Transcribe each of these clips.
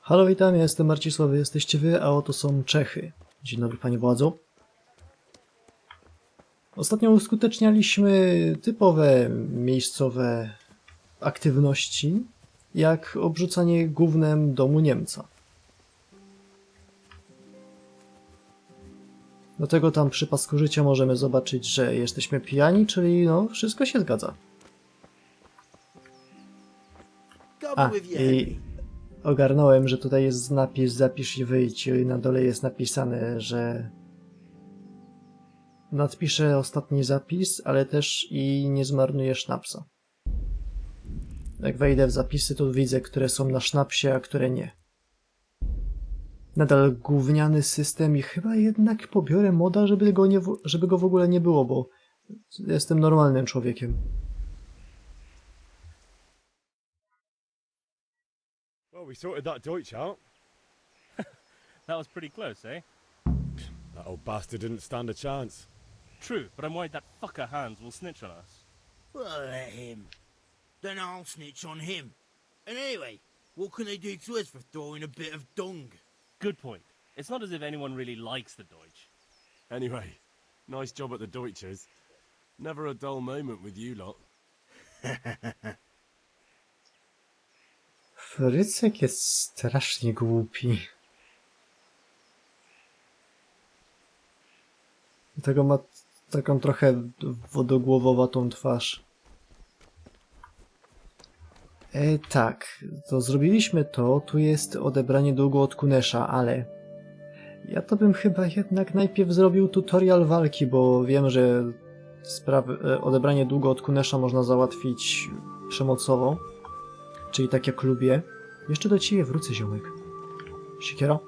Halo, witam, ja jestem Marcisław, jesteście wy, a oto są Czechy. Dzień dobry, panie władzo. Ostatnio uskutecznialiśmy typowe miejscowe aktywności, jak obrzucanie gównem domu Niemca. Do tego tam przy pasku życia możemy zobaczyć, że jesteśmy pijani, czyli no, wszystko się zgadza. A, i ogarnąłem, że tutaj jest napis zapisz i wyjdź i na dole jest napisane, że nadpiszę ostatni zapis, ale też i nie zmarnuję sznapsa. Jak wejdę w zapisy, to widzę, które są na sznapsie, a które nie. Nadal gówniany system i chyba jednak pobiorę moda, żeby go w ogóle nie było, bo jestem normalnym człowiekiem. Well, we sorted that Deutsch out. That was pretty close, eh? That old bastard didn't stand a chance. True, but I'm worried that fucker Hans will snitch on us. Well, let him. Then I'll snitch on him. And anyway, what can they do to us for throwing a bit of dung? Good point. It's not as if anyone really likes the Deutsch. Anyway, nice job at the Deutschers. Never a dull moment with you lot. Frycek jest strasznie głupi. Dlatego ma taką trochę wodogłowowatą twarz. Tak, to zrobiliśmy to. Tu jest odebranie długu od Kunesza, ale ja to bym chyba jednak najpierw zrobił tutorial walki, bo wiem, że odebranie długu od Kunesza można załatwić przemocowo. Czyli tak jak lubię. Jeszcze do ciebie wrócę, ziomek. Siekiera?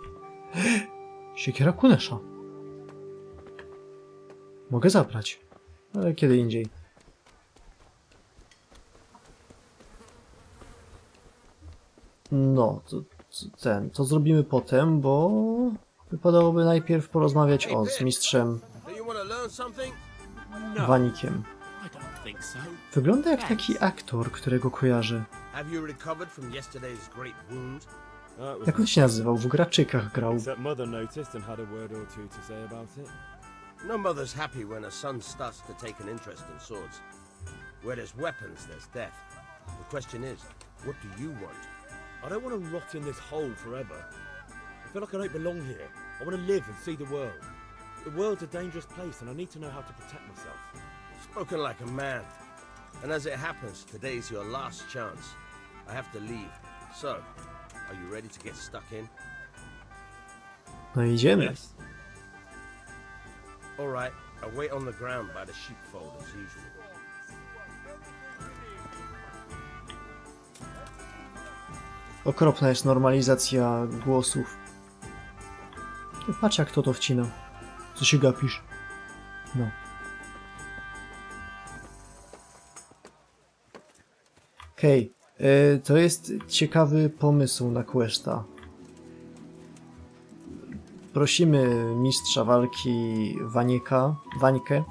Siekiera Kunesza. Mogę zabrać, ale kiedy indziej. No, to zrobimy potem, bo wypadałoby najpierw porozmawiać z mistrzem Wanikiem. Wygląda jak taki aktor, którego kojarzę. Jak on się nazywał? W Graczykach grał. No mother's happy when a son starts to take an interest in swords. Where there's weapons, there's death. The question is, what do you want? I don't want to rot in this hole forever. I feel like I don't belong here. I want to live and see the world. The world's a dangerous place and I need to know how to protect myself. Spoken like a man. And as it happens, today's your last chance. I have to leave. So, are you ready to get stuck in? No idziemy. All right, I'll wait on the ground by the sheepfold as usual. Okropna jest normalizacja głosów. Patrz jak to wcina. Co się gapisz? No. Okej. To jest ciekawy pomysł na questa. Prosimy mistrza walki Wańkę,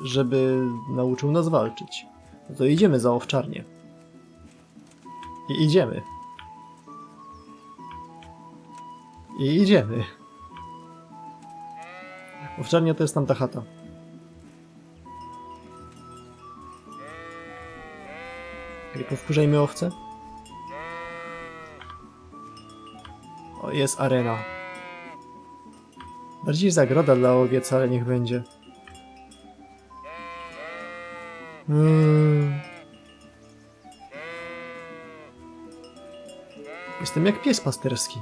żeby nauczył nas walczyć. No to idziemy za owczarnię. I idziemy. I idziemy. Owczarnia to jest tamta chata. I powkurzajmy owce. O, jest arena. Bardziej zagroda dla owiec, ale niech będzie. Jestem jak pies pasterski.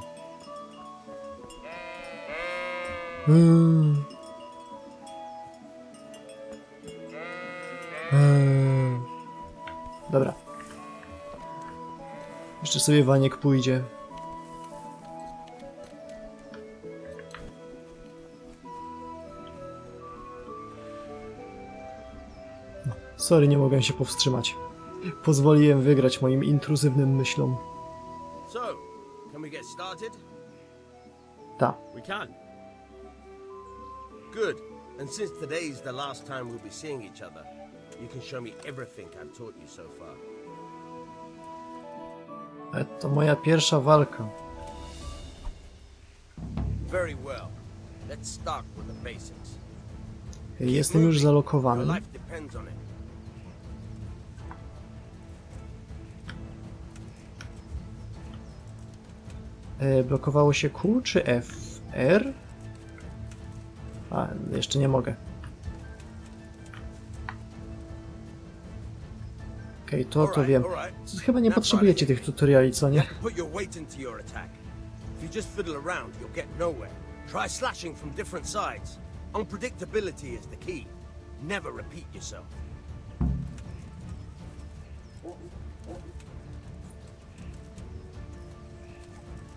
Dobra. Jeszcze sobie Waniek pójdzie. Sorry, nie mogłem się powstrzymać. Pozwoliłem wygrać moim intruzywnym myślom. So, can we get started? Ta. We can. Good. And since today's the last time we'll be seeing each other, you can show me everything I've taught you so far. To moja pierwsza walka. Very well. Let's start with the basics. Jestem już Your zalokowany. life depends on it. Blokowało się Q czy F? R? A, jeszcze nie mogę. Okej, to wiem. Chyba nie potrzebujecie tych tutoriali, co nie? Put your weight into your attack. If you just fiddle around, you'll get nowhere. Try slashing from different sides. Unpredictability is the key. Never repeat yourself.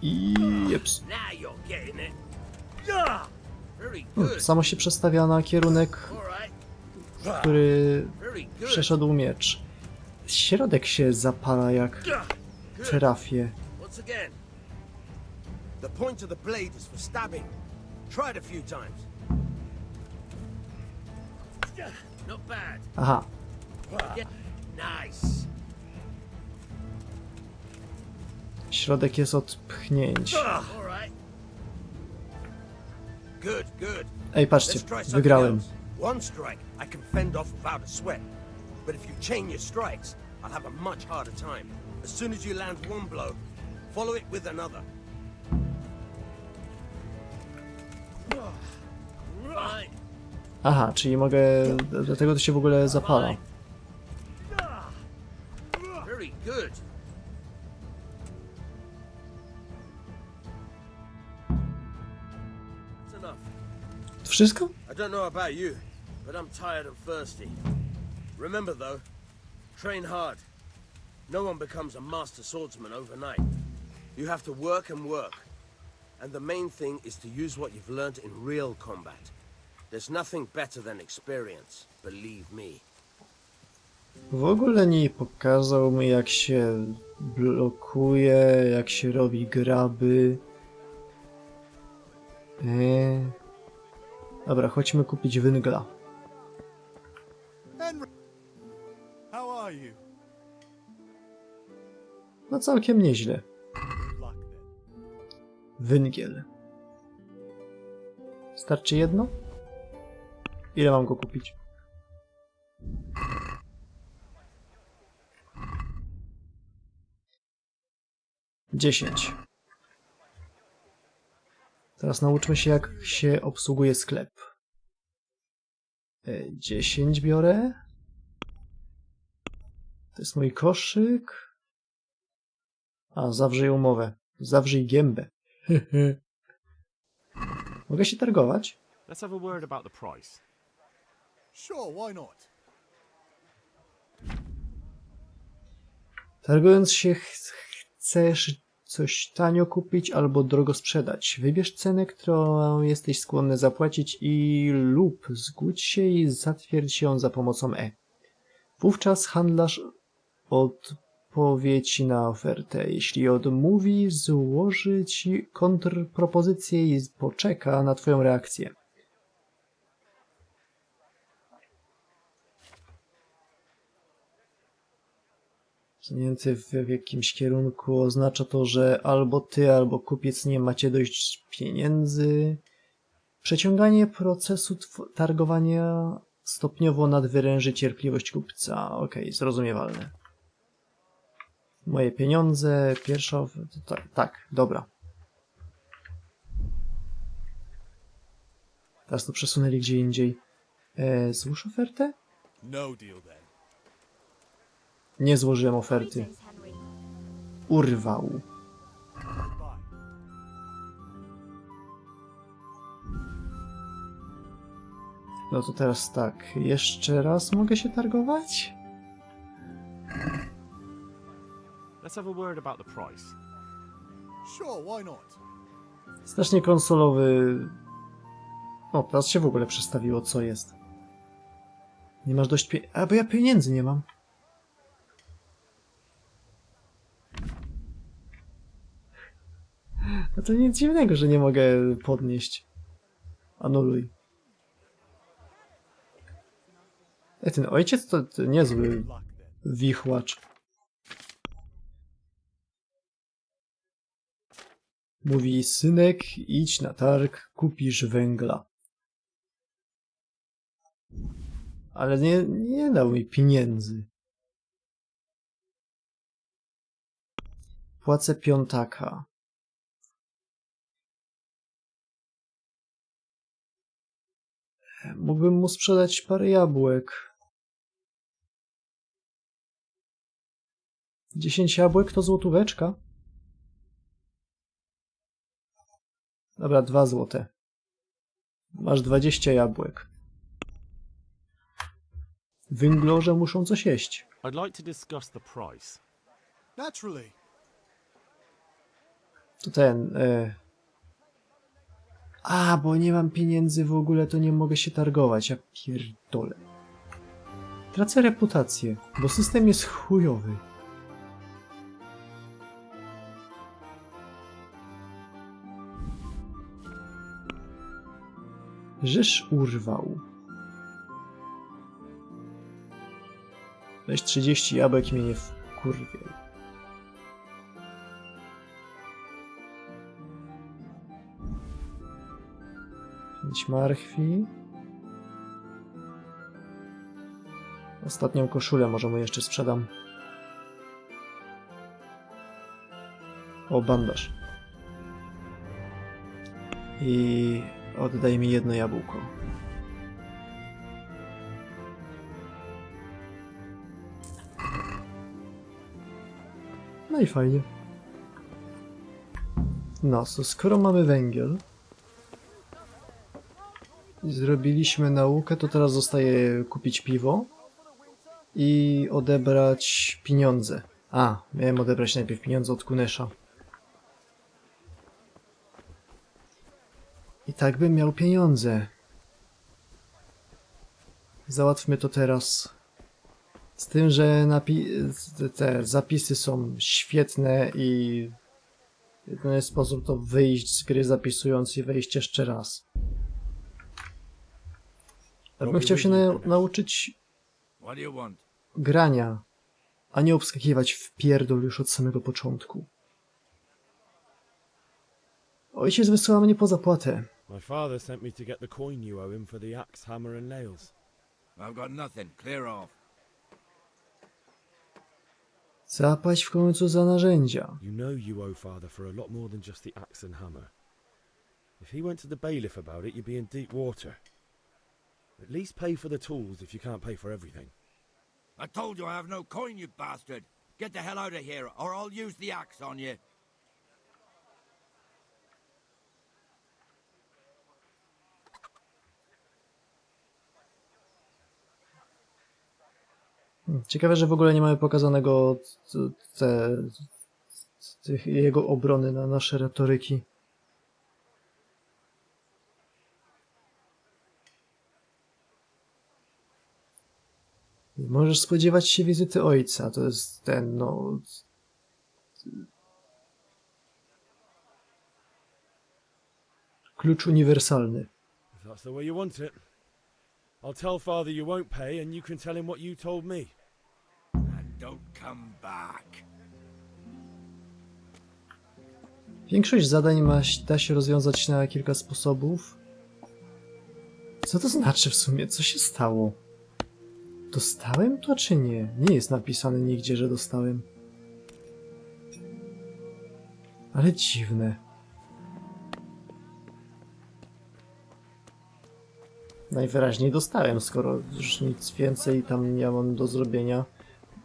I jeps. Now you're getting it. Yeah. Very good. Samo się przestawia na kierunek, All right. który Very good. przeszedł miecz. Środek się zapala jak trafię. Once again. The point of the blade is for stabbing. Try it a few times. Not bad. Aha, Nice. środek jest od pchnięć. All right. Good, good. Ej, Let's patrzcie, try something wygrałem. else. One strike I can fend off without a sweat. But if you chain your strikes, I'll have a much harder time. As soon as you land one blow, follow it with another. Right. Aha, czyli mogę... Dlatego to się w ogóle zapala. Very good. That's enough. To wszystko? I don't know about you, but I'm tired and thirsty. Remember though, train hard. No one becomes a master swordsman overnight. You have to work and work. And the main thing is to use what you've learned in real combat. There's nothing better than experience, believe me. W ogóle nie pokazał mi, jak się blokuje, jak się robi graby. Dobra, chodźmy kupić węgla. Henry, how are you? No całkiem nieźle. Good luck then. Węgiel. Starczy jedno? Ile mam go kupić? Dziesięć. Teraz nauczmy się, jak się obsługuje sklep. 10 biorę. To jest mój koszyk. A, zawrzyj umowę. Zawrzyj gębę. Mogę się targować? Let's have a word about the price. Sure, why not? Targując się, chcesz coś tanio kupić albo drogo sprzedać. Wybierz cenę, którą jesteś skłonny zapłacić lub zgódź się i zatwierdź ją za pomocą E. Wówczas handlarz odpowie ci na ofertę. Jeśli odmówi, złoży ci kontrpropozycję i poczeka na twoją reakcję. Pchnięty w jakimś kierunku oznacza to, że albo ty, albo kupiec nie macie dość pieniędzy. Przeciąganie procesu targowania stopniowo nadwyręży cierpliwość kupca. Okej, zrozumiewalne. Moje pieniądze, pierwsza... Tak, dobra. Teraz to przesunęli gdzie indziej. Złóż ofertę? No deal then. Nie złożyłem oferty. Urwał. Goodbye. No to teraz tak. Jeszcze raz mogę się targować? Let's have a word about the price. Sure, why not? Strasznie konsolowy... O, teraz się w ogóle przestawiło, co jest. Nie masz dość A, bo ja pieniędzy nie mam. No to nic dziwnego, że nie mogę podnieść. Anuluj. Ten ojciec to niezły Good luck then. wichłacz. Mówi, synek, idź na targ, kupisz węgla. Ale nie dał mi pieniędzy. Płacę piątaka. Mógłbym mu sprzedać parę jabłek. 10 jabłek to złotóweczka. Dobra, 2 złote. Masz 20 jabłek. Węglorze muszą coś jeść. I'd like to discuss the price. Naturally. To ten... A, bo nie mam pieniędzy w ogóle, to nie mogę się targować. Ja pierdolę. Tracę reputację, bo system jest chujowy. Żeż urwał. Weź 30 jabłek i mnie nie wkurwiej. Pięć marchwi. Ostatnią koszulę może mu jeszcze sprzedam. O, bandaż. I oddaj mi jedno jabłko. No i fajnie. No, to skoro mamy węgiel i zrobiliśmy naukę, to teraz zostaje kupić piwo i odebrać pieniądze. A, miałem odebrać najpierw pieniądze od Kunesza. I tak bym miał pieniądze. Załatwmy to teraz. Z tym, że te zapisy są świetne i jedyny sposób to wyjść z gry zapisując i wejść jeszcze raz. Ja bym chciał się nauczyć What do you want? grania, a nie obskakiwać w pierdol już od samego początku. Ojciec wysyła mnie po zapłatę. My father sent me to get the coin you owe him for the axe, hammer and nails. I've got nothing. Clear off. Zapłać w końcu za narzędzia. You know you owe father for a lot more than just the axe and hammer. If he went to the bailiff about it, you'd be in deep water. At least pay for the tools if you can't pay for everything. I told you I have no coin, you bastard. Get the hell out of here, or I'll use the axe on you. Ciekawe, że w ogóle nie mamy pokazanego jego obrony na nasze retoryki. Możesz spodziewać się wizyty ojca. To jest ten, no... klucz uniwersalny. If that's the way you want it, I'll tell father you won't pay and you can tell him what you told me. And don't come back. Większość zadań da się rozwiązać na kilka sposobów. Co to znaczy w sumie? Co się stało? Dostałem to czy nie? Nie jest napisane nigdzie, że dostałem. Ale dziwne. Najwyraźniej dostałem, skoro już nic więcej tam nie mam do zrobienia.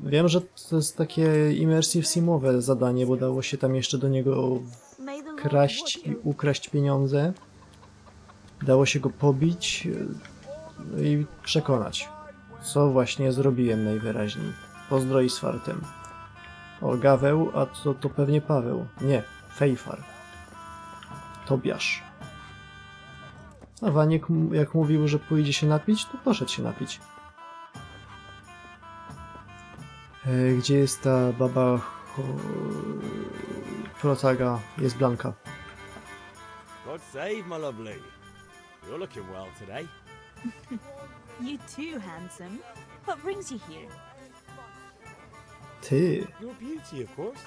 Wiem, że to jest takie immersive simowe zadanie, bo dało się tam jeszcze do niego kraść i ukraść pieniądze. Dało się go pobić i przekonać. Co właśnie zrobiłem najwyraźniej. Pozdro i z fartem. O, Gaweł, a to pewnie Paweł. Nie, Fejfar. Tobiasz. A Waniek, jak mówił, że pójdzie się napić, to poszedł się napić. Gdzie jest ta baba protaga? Jest Blanka. God save my lovely. You're looking well today. You too, handsome. What brings you here? Ty. You're a beauty, of course.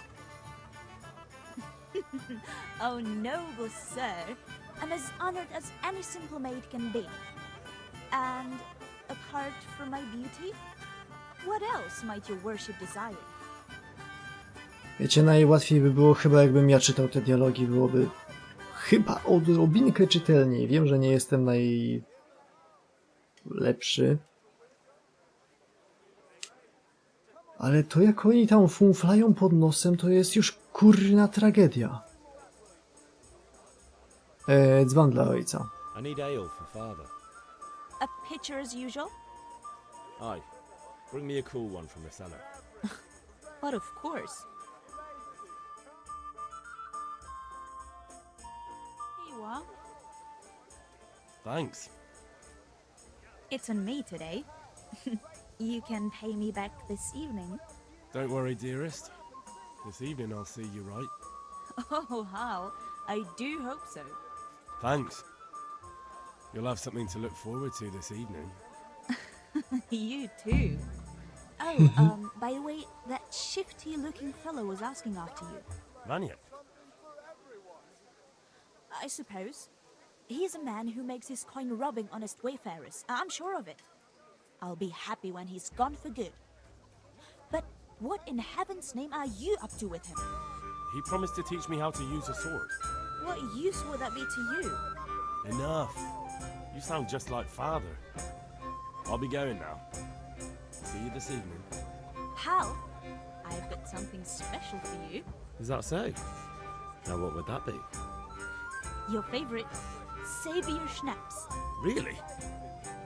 Oh, noble sir, I'm as honored as any simple maid can be. And apart from my beauty, what else might your worship desire? Wiecie, najłatwiej by było chyba jakbym ja czytał te dialogi, byłoby chyba odrobinkę czytelniej. Wiem, że nie jestem najlepszy. Ale to jak oni tam funflają pod nosem, to jest już kurna tragedia. Dzban dla ojca. I need ale for father. A pitcher as usual? Aye. Bring me a cool one from the cellar. But of course. Here you are. Thanks. It's on me today. You can pay me back this evening. Don't worry, dearest. This evening I'll see you right. Oh, how? I do hope so. Thanks. You'll have something to look forward to this evening. You too. Oh, by the way, that shifty-looking fellow was asking after you. Vanya? I suppose. He's a man who makes his coin robbing honest wayfarers. I'm sure of it. I'll be happy when he's gone for good. But what in heaven's name are you up to with him? He promised to teach me how to use a sword. What use would that be to you? Enough. You sound just like father. I'll be going now. See you this evening. Hal, I've got something special for you. Is that so? Now what would that be? Your favorite Sabier Schnapps. Really?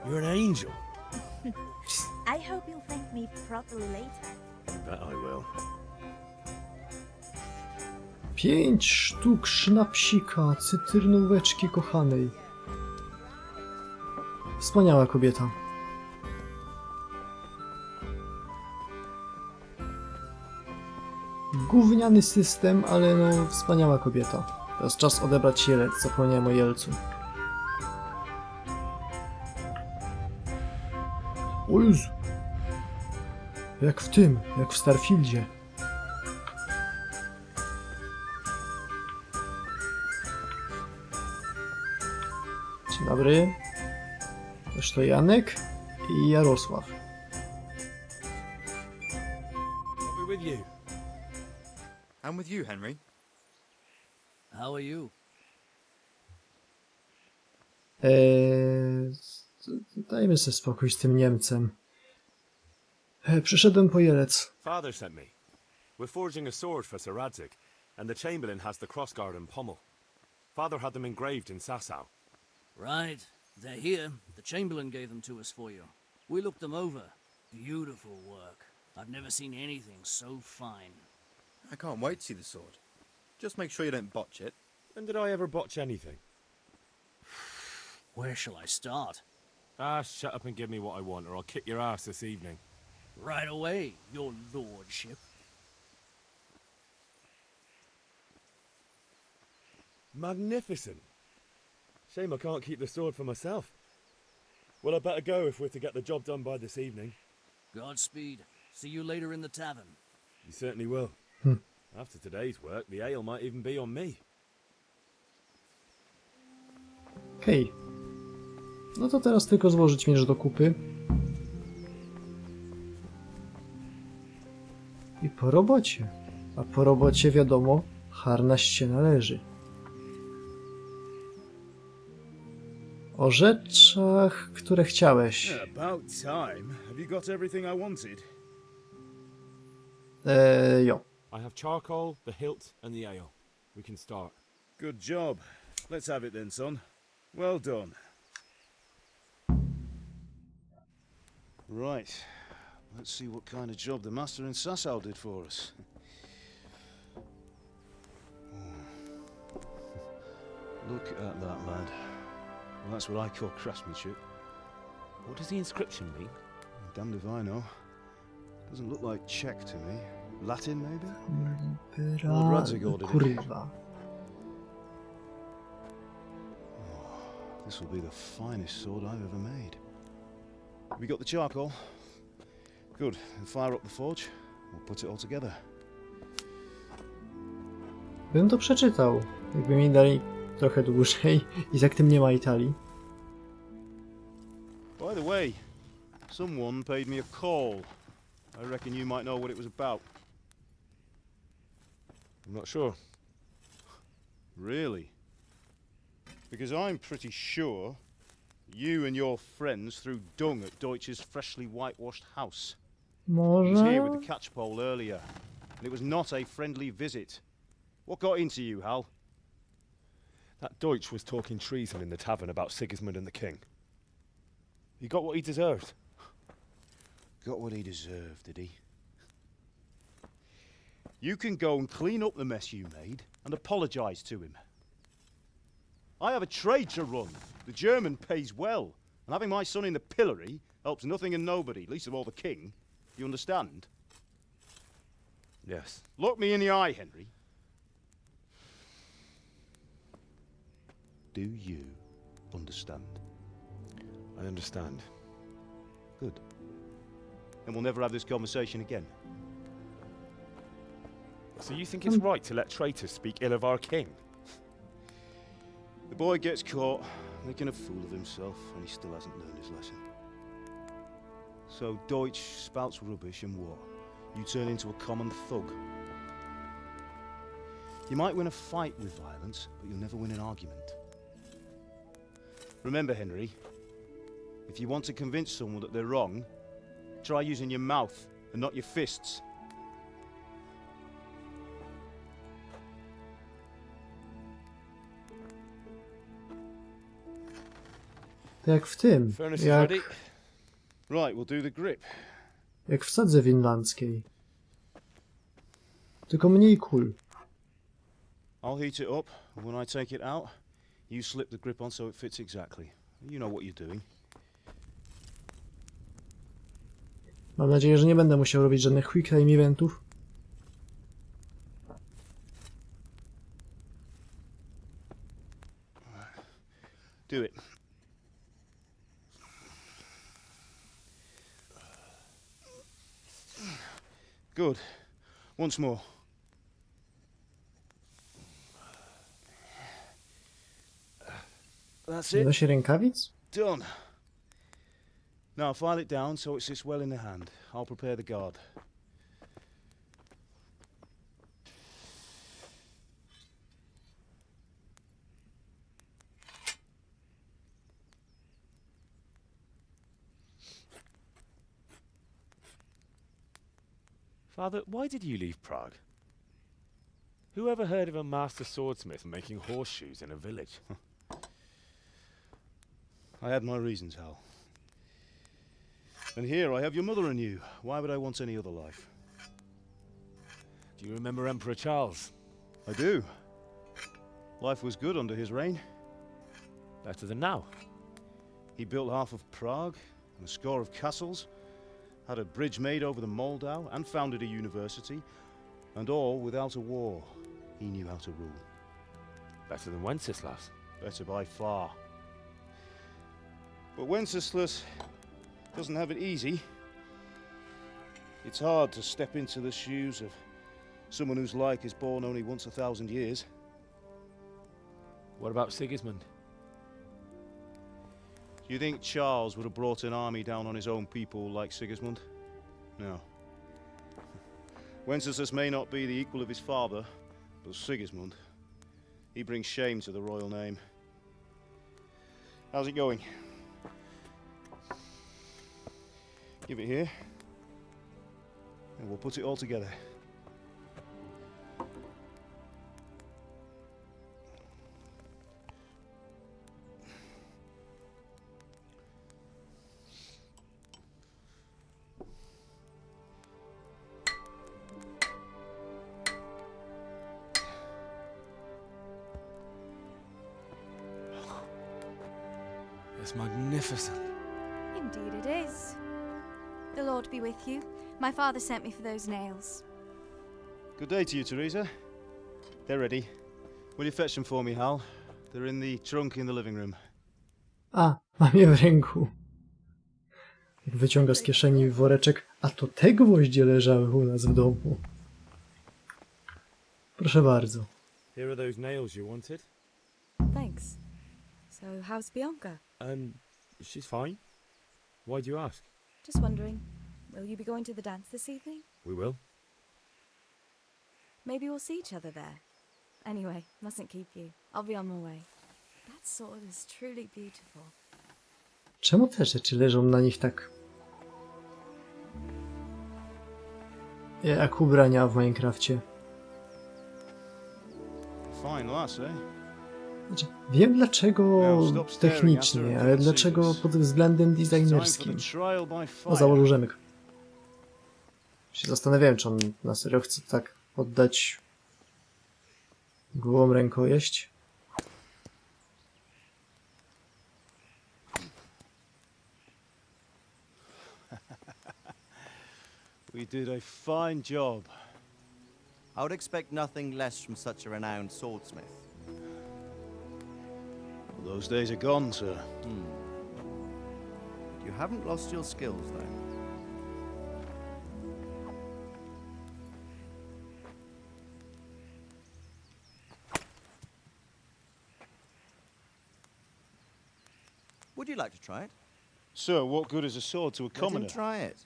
You're an angel. I hope you'll thank me properly later. I bet I will. 5 sztuk sznapsika, cytrynóweczki kochanej. Wspaniała kobieta. Gówniany system, ale no wspaniała kobieta. Teraz czas odebrać jelec, zapomniałem o jelcu. O Jezu. Jak w tym, jak w Starfieldzie. Dzień dobry. Też to Janek i Jarosław. I'll be with you. I'm with you, Henry. How are you? Dajmy sobie spokój z tym Niemcem. Przyszedłem po jelec. Father sent me. We're forging a sword for Sir Radzig, and the Chamberlain has the crossguard and pommel. Father had them engraved in Sasau. Right. They're here. The Chamberlain gave them to us for you. We looked them over. Beautiful work. I've never seen anything so fine. I can't wait to see the sword. Just make sure you don't botch it. When did I ever botch anything? Where shall I start? Ah, shut up and give me what I want, or I'll kick your ass this evening. Right away, your lordship. Magnificent. Shame I can't keep the sword for myself. Well, I better go if we're to get the job done by this evening. Godspeed. See you later in the tavern. You certainly will. After today's work, the ale might even be on me. Okej. No to teraz tylko złożyć miecz do kupy. I po robocie. A po robocie wiadomo, harnaść się należy. O rzeczach, które chciałeś. About time. Have you got everything I wanted? Jo. I have charcoal, the hilt, and the ale. We can start. Good job. Let's have it then, son. Well done. Right. Let's see what kind of job the master in Sasau did for us. Look at that, lad. Well, that's what I call craftsmanship. What does the inscription mean? Damned if I know. Doesn't look like Czech to me. Latin, maybe? Lord Radzig ordered it. Kurwa. This will be the finest sword I've ever made. We got the charcoal? Good. We'll fire up the forge. We'll put it all together. Bym to przeczytał, jakby mi dali trochę dłużej i tak tym nie ma Italii. By the way, someone paid me a call. I reckon you might know what it was about. I'm not sure. Really? Because I'm pretty sure you and your friends threw dung at Deutsch's freshly whitewashed house. He was here Może... with the catchpole earlier, and it was not a friendly visit. What got into you, Hal? That Deutsch was talking treason in the tavern about Sigismund and the king. He got what he deserved. Got what he deserved, did he? You can go and clean up the mess you made and apologise to him. I have a trade to run. The German pays well, and having my son in the pillory helps nothing and nobody, least of all the king. You understand? Yes. Look me in the eye, Henry. Do you understand? I understand. Good. Then we'll never have this conversation again. So you think it's right to let traitors speak ill of our king? The boy gets caught, making a fool of himself, and he still hasn't learned his lesson. So Deutsch spouts rubbish, and what? You turn into a common thug. You might win a fight with violence, but you'll never win an argument. Remember, Henry, if you want to convince someone that they're wrong, try using your mouth and not your fists. To jak w tym, Furnace is jak, ready. Right, we'll do the grip. jak w sadze winlandzkiej. Tylko mniej kul. I'll heat it up, and when I take it out, you slip the grip on so it fits exactly. You know what you're doing. Mam nadzieję, że nie będę musiał robić żadnych quick time eventów. Do it. Good. Once more. That's Nie it. da się rękawic? Done. Now file it down so it sits well in the hand. I'll prepare the guard. Father, why did you leave Prague? Who ever heard of a master swordsmith making horseshoes in a village? I had my reasons, Hal. And here I have your mother and you. Why would I want any other life? Do you remember Emperor Charles? I do. Life was good under his reign. Better than now. He built half of Prague and a score of castles, had a bridge made over the Moldau, and founded a university, and all without a war. He knew how to rule. Better than Wenceslas. Better by far. But Wenceslas doesn't have it easy. It's hard to step into the shoes of someone whose like is born only once 1,000 years. What about Sigismund? Do you think Charles would have brought an army down on his own people like Sigismund? No. Wenceslas may not be the equal of his father, but Sigismund, he brings shame to the royal name. How's it going? Give it here, and we'll put it all together. It's magnificent. Indeed it is. The Lord be with you. My father sent me for those nails. Good day to you, Teresa. They're ready. Will you fetch them for me, Hal? They're in the trunk in the living room. A, mam je w ręku. Jak wyciąga z kieszeni woreczek, a to te gwoździe leżały u nas w domu. Proszę bardzo. Here are those nails you wanted. Thanks. So, how's Bianca? She's fine. Why do you ask? Just wondering, will you be going to the dance this evening? We will. Maybe we'll see each other there. Anyway, mustn't keep you. I'll be on my way. That sword is truly beautiful. Czemu te rzeczy leżą na nich tak? Jak ubrania w Minecrafcie. Fine lass, eh? Znaczy, wiem dlaczego technicznie, ale dlaczego pod względem designerskim. O, założył rzemyk. Się zastanawiałem, czy on na serio chce tak oddać gołą rękojeść. We did a fine job. I would expect nothing less from such a renowned swordsmith. Those days are gone, sir. You haven't lost your skills, though. Would you like to try it? Sir, what good is a sword to a commoner? Let him try it.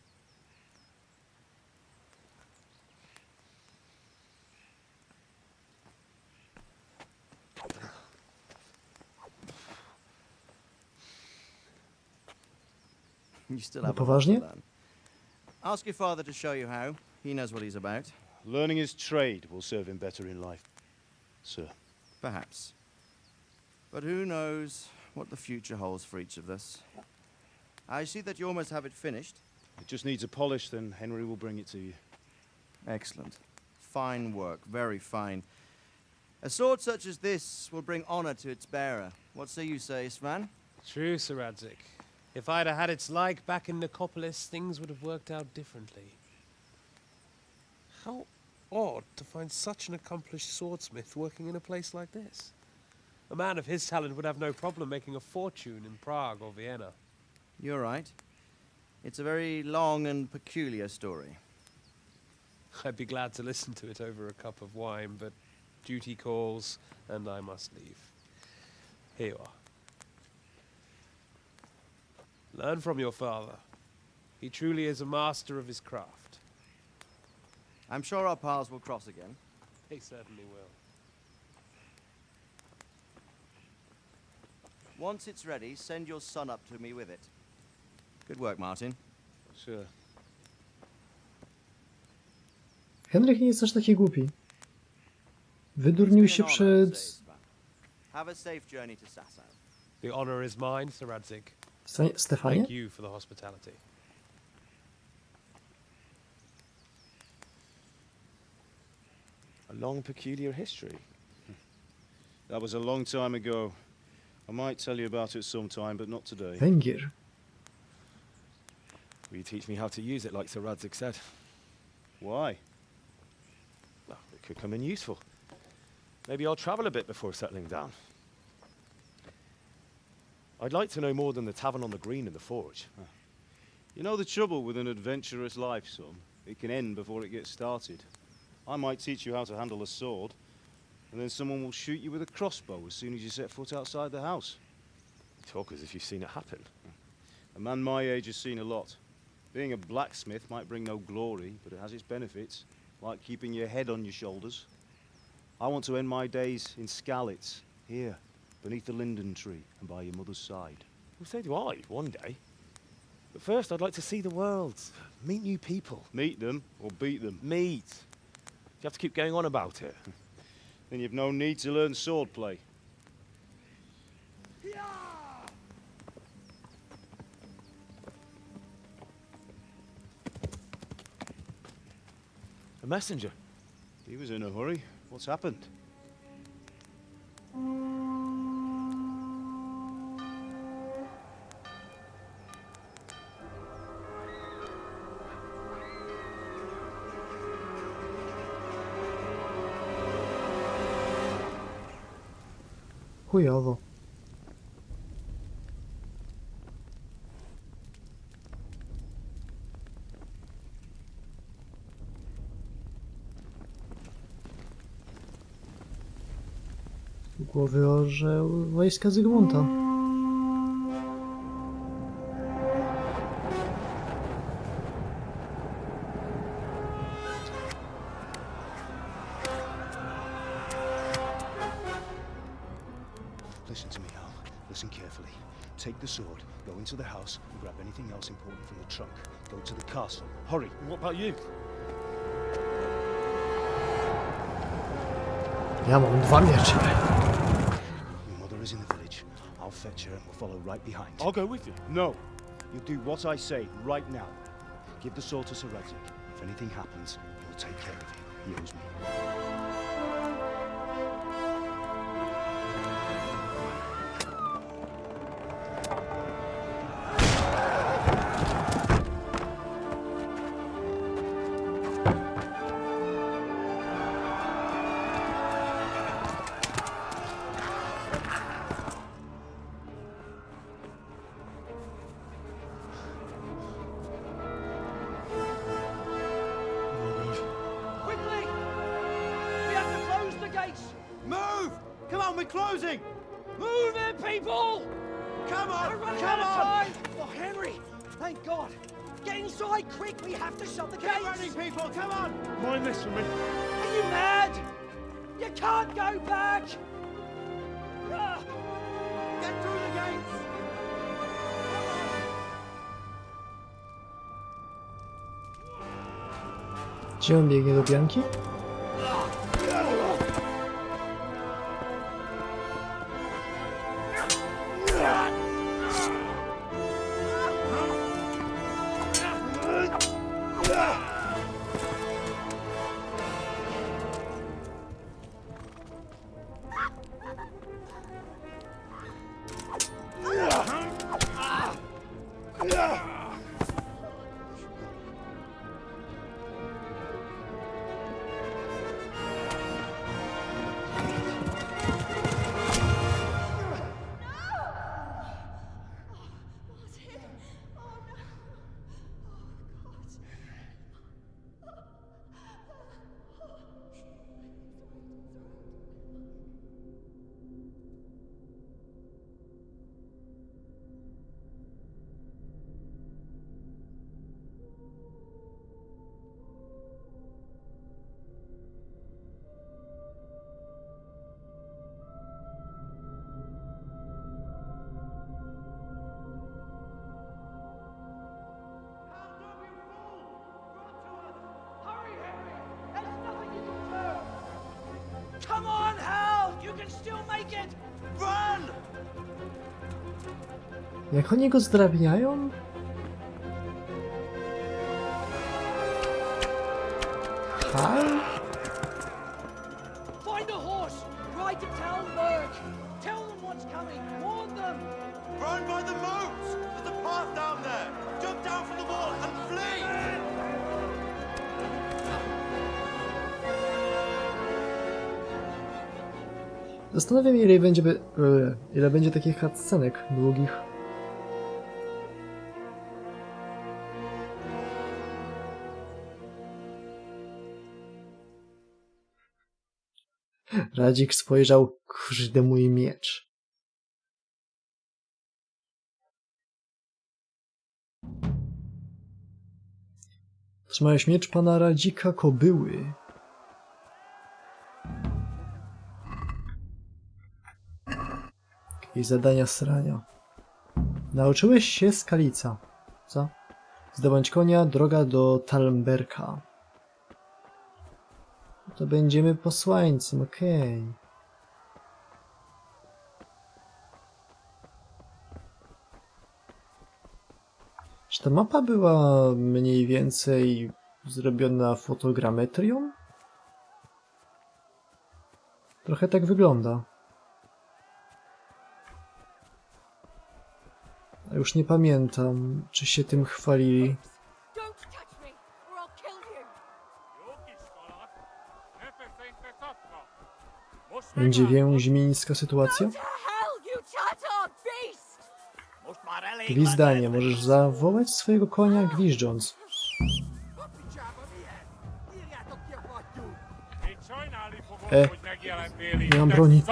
You still have a lot to learn. Ask your father to show you how. He knows what he's about. Learning his trade will serve him better in life, sir. Perhaps. But who knows what the future holds for each of us. I see that you almost have it finished. It just needs a polish, then Henry will bring it to you. Excellent. Fine work, very fine. A sword such as this will bring honor to its bearer. What say you, Svan? True, Sir Radzik. If I'd have had its like back in Nicopolis, things would have worked out differently. How odd to find such an accomplished swordsmith working in a place like this. A man of his talent would have no problem making a fortune in Prague or Vienna. You're right. It's a very long and peculiar story. I'd be glad to listen to it over a cup of wine, but duty calls, and I must leave. Here you are. Learn from your father. He truly is a master of his craft. I'm sure our paths will cross again. They certainly will. Once it's ready, send your son up to me with it. Good work, Martin. Sure. Henryk nie jest aż taki głupi. Wydurnił się przed... Have a safe journey to Sasau. The honor is mine, Sir Radzik. Stefanie? Thank you for the hospitality. A long, peculiar history. That was a long time ago. I might tell you about it sometime, but not today. Węgier. Will you teach me how to use it like Sir Radzik said? Why? Well, it could come in useful. Maybe I'll travel a bit before settling down. I'd like to know more than the tavern on the green and the forge. You know the trouble with an adventurous life, son? It can end before it gets started. I might teach you how to handle a sword, and then someone will shoot you with a crossbow as soon as you set foot outside the house. You talk as if you've seen it happen. A man my age has seen a lot. Being a blacksmith might bring no glory, but it has its benefits, like keeping your head on your shoulders. I want to end my days in Skalitz, here, beneath the linden tree and by your mother's side. Well, so do I, one day. But first, I'd like to see the world, meet new people. Meet them or beat them? Meet. You have to keep going on about it. Then you've no need to learn swordplay. A messenger. He was in a hurry. What's happened? Chujowo. Głowy orzeł wojska Zygmunta. Listen to me, Al. Listen carefully. Take the sword, go into the house, and grab anything else important from the trunk. Go to the castle. Hurry. What about you? Ja mam 2 miecze. Your mother is in the village. I'll fetch her and we'll follow right behind. I'll go with you. No. You do what I say right now. Give the sword to Sir Radzik. If anything happens, he'll take care of you. He owes me. Quickly! We have to close the gates! Move! Come on, we're closing! Move it, people! Come on! We're running Come out of on! time! Oh, Henry! Thank God! Get inside, quick! We have to shut the Keep gates! running, people! Come on! Mind this for me. Are you mad? You can't go back! Ah, Get through the gates! Gdzie on biegnie do Bianki? hurry, Henry! There's nothing you can do! Come on, Hal! You can still make it! Run! Jak oni go zdrabniają? Hal? Find a horse! Ride to town, Merc! Tell them what's coming! Warn them! Run by the moat! There's a path down there! Jump down from the wall and flee! Zastanawiam się, ile będzie takich cutscenek długich. Radzik spojrzał, kurde, mój miecz. Trzymałeś miecz pana Radzika Kobyły. Jakieś zadania srania. Nauczyłeś się skalica. Co? Zdobądź konia, droga do Talmberka. To będziemy posłańcem, okej. Czy ta mapa była mniej więcej zrobiona fotogrametrią? Trochę tak wygląda. A już nie pamiętam, czy się tym chwalili. Będzie więźmińska sytuacja? Gwizdanie, możesz zawołać swojego konia Nie mam broni.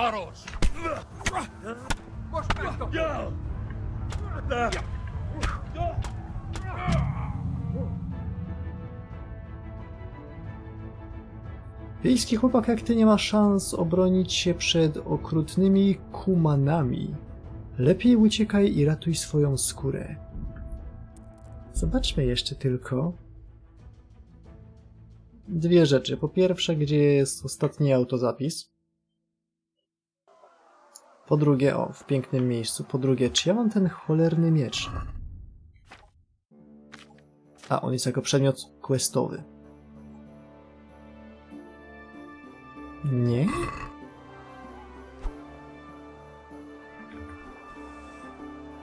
Wiejski chłopak jak ty nie ma szans obronić się przed okrutnymi kumanami. Lepiej uciekaj i ratuj swoją skórę. Zobaczmy jeszcze tylko dwie rzeczy. Po pierwsze, gdzie jest ostatni autozapis. Po drugie, o, w pięknym miejscu. Po drugie, czy ja mam ten cholerny miecz? A, on jest jako przedmiot questowy. Nie?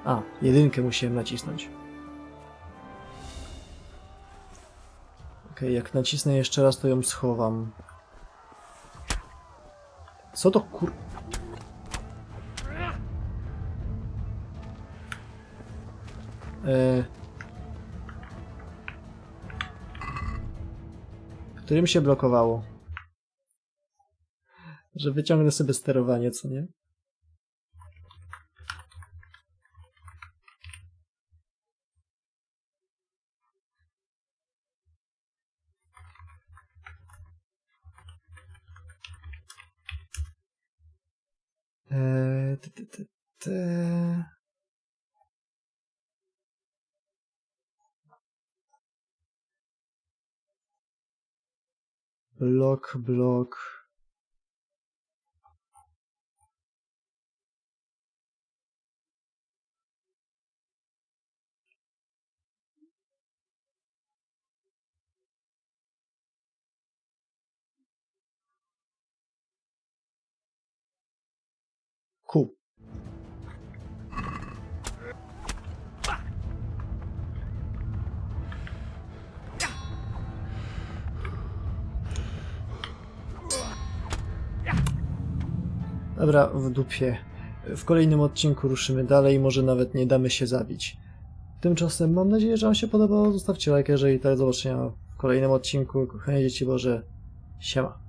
A, jedynkę musiałem nacisnąć. Okej, jak nacisnę jeszcze raz, to ją schowam. Co to kur... Którym się blokowało? Że wyciągnę sobie sterowanie, co nie? Blok. Q. Dobra, w dupie. W kolejnym odcinku ruszymy dalej, może nawet nie damy się zabić. Tymczasem mam nadzieję, że wam się podobało. Zostawcie lajka, jeżeli tak. Do zobaczenia w kolejnym odcinku. Kochani dzieci Boże. Siema.